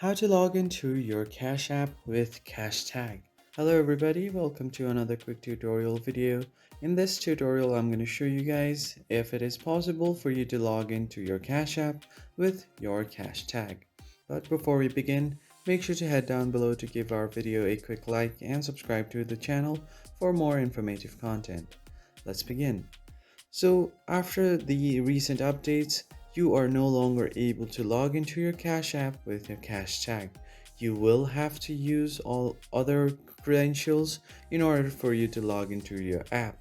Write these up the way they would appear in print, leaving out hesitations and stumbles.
How to log into your Cash app with Cashtag. Hello everybody, welcome to another quick tutorial video. In this tutorial, I'm going to show you guys if it is possible for you to log into your Cash app with your Cashtag. But before we begin, make sure to head down below to give our video a quick like and subscribe to the channel for more informative content. Let's begin. So after the recent updates, you are no longer able to log into your Cash app with your Cash tag. You will have to use all other credentials in order for you to log into your app.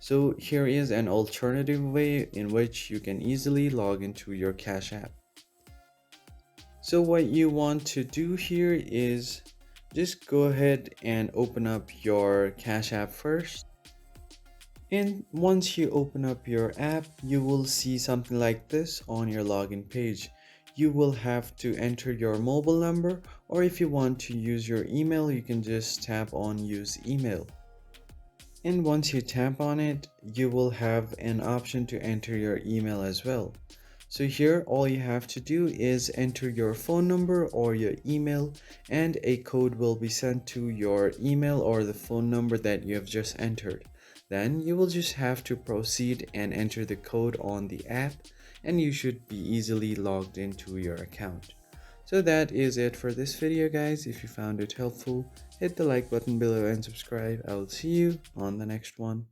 So here is an alternative way in which you can easily log into your Cash app. So what you want to do here is just go ahead and open up your Cash app first. And once you open up your app, you will see something like this on your login page. You will have to enter your mobile number, or if you want to use your email, you can just tap on use email. And once you tap on it, you will have an option to enter your email as well. So here all you have to do is enter your phone number or your email, and a code will be sent to your email or the phone number that you have just entered. Then you will just have to proceed and enter the code on the app, and you should be easily logged into your account. So that is it for this video guys. If you found it helpful, hit the like button below and subscribe. I will see you on the next one.